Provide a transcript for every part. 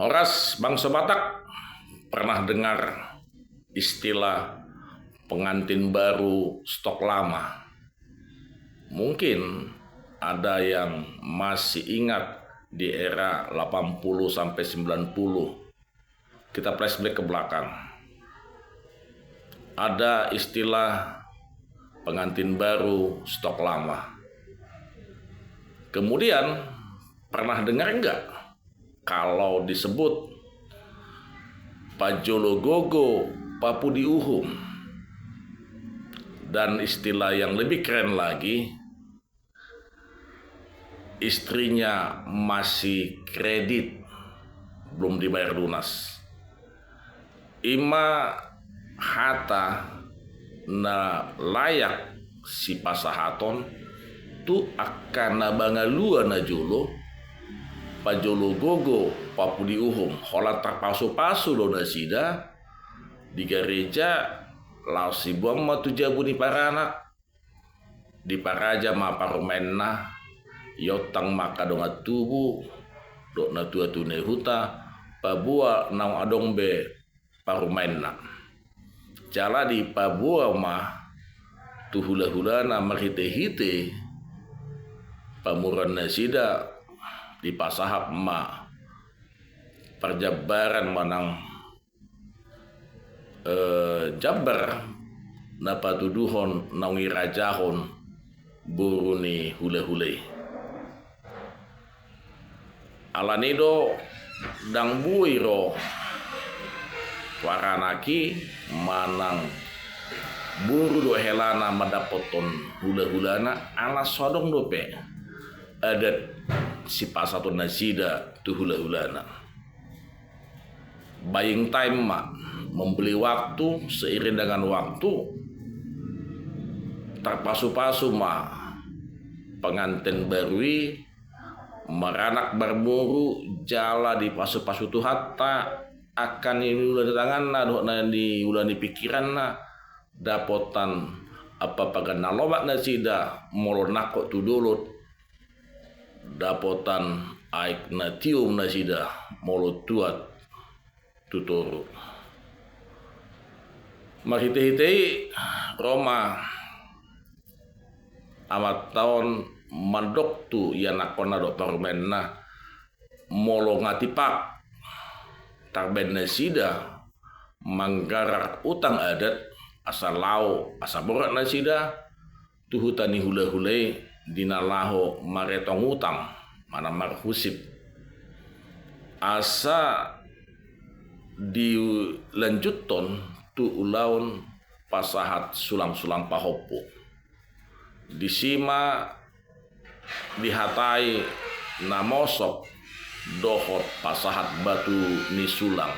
Horas bangsa Batak pernah dengar istilah pengantin baru stok lama? Mungkin ada yang masih ingat di era 80 sampai 90. Kita flashback ke belakang. Ada istilah pengantin baru stok lama. Kemudian pernah dengar enggak kalau disebut Pajologogo Papudi Uhum? Dan istilah yang lebih keren lagi, istrinya masih kredit, belum dibayar lunas. Ima hata na layak si pasahaton tu akan na bangalua na jolo Pajologogo Papudi Uhum hola terpasu-pasu do na sida di gereja lau si buang matu jabu di paranak di paraja ma parumenna yotang maka donga tubu dok na tua tune huta pabua nau adong be parumenna jala di pabua ma tu hula-hula na marhite-hite pamuran na sida di pasahap ma perjabaran manang jabar na patuduhon naungi rajahon buruni hule-hule alanido dang buiro waranaki manang buru do helana madapoton hula-hulana ala sodong dope adat si pasatun nasida tu hula-hulana buying time mak membeli waktu seiring dengan waktu terpasu-pasu mah pengantin barui meranak bermuru jala di pasu-pasu tu hatta akan ini ulah di tangan na di ulah di pikiran na dapotan apa pagan nalobat nasida molo nakok tu dolut dapotan aik na tium nasida molo tuat tuturu mahite-hite Roma amat tahun mandok tu ya nakona do parumenna molo ngatipak tarben nasida manggarak utang adat asal lau asal borak nasida tuhutani hula-hule dinalaho maretong utang mana marhusip asa dilanjuton tu ulaun pasahat sulang-sulang pahopo disima dihatai namosok dohot pasahat batu ni sulang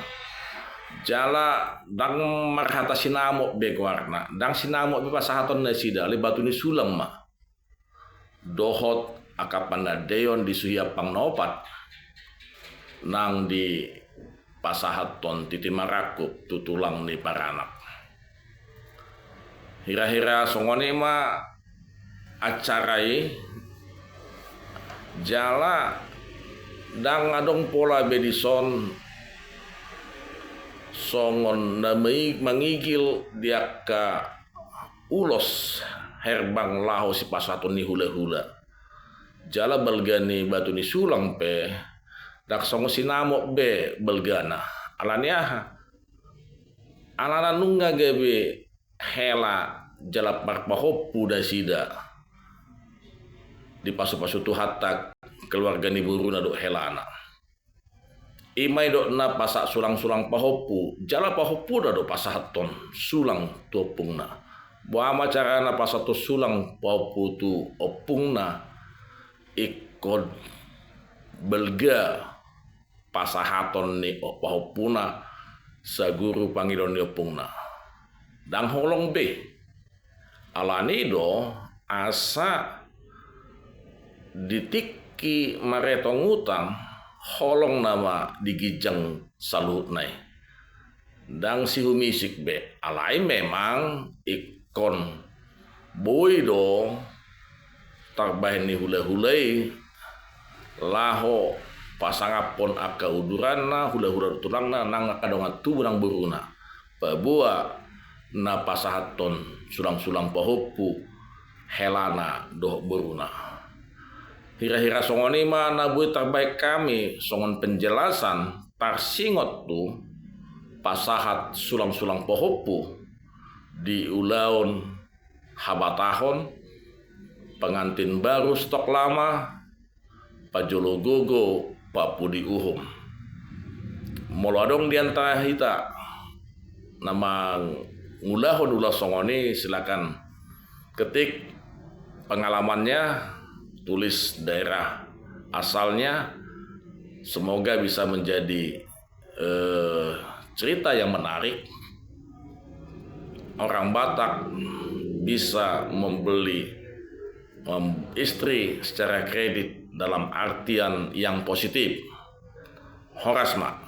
jala dang marhata sinamok begwarna dang sinamok be pasahaton na sida le batu ni sulang ma dohot akapan na deyon di suhiapang nopat nang di pasahaton titi marakup tutulang ni paranak hira-hira songone ma acarai jala dang adong pola bedison songon na mangigil dia ka ulos herbang laho si pasaton ni hula-hula jala balgani batu ni sulang pe dak songo sinamok be balgana alania alana nungga gebe hela jala parpahopu da sida di pasu-pasu tu hatak keluarga ni buruna do helana imai do na pasak sulang-sulang pahopu jala pahopu da do pasahaton sulang tu opungna buama carana pasatu sulang pahopu tu opungna ikod belga pasahaton ni pahopuna saguru pangilon ni opungna dang holong be alani do asa ditiki maretong utang holong nama digijang salut nai dang si humisik be alai memang ikon boy do tarbahin ni hula-hulai laho pasangapon aka udurana hula-hula tulangna nang kadonga tuburang buruna pabua na pasahaton sulang-sulang pahopu helana doh buruna. Hira-hira songoni mana bui terbaik kami songon penjelasan tarsingot tu pasahat sulang-sulang pohopu di ulaun habatahon pengantin baru stok lama pajologogo papudi uhum molodong diantara hita nama ngulahon ulah songoni silakan ketik pengalamannya, tulis daerah asalnya, semoga bisa menjadi cerita yang menarik. Orang Batak bisa membeli istri secara kredit dalam artian yang positif. Horasma.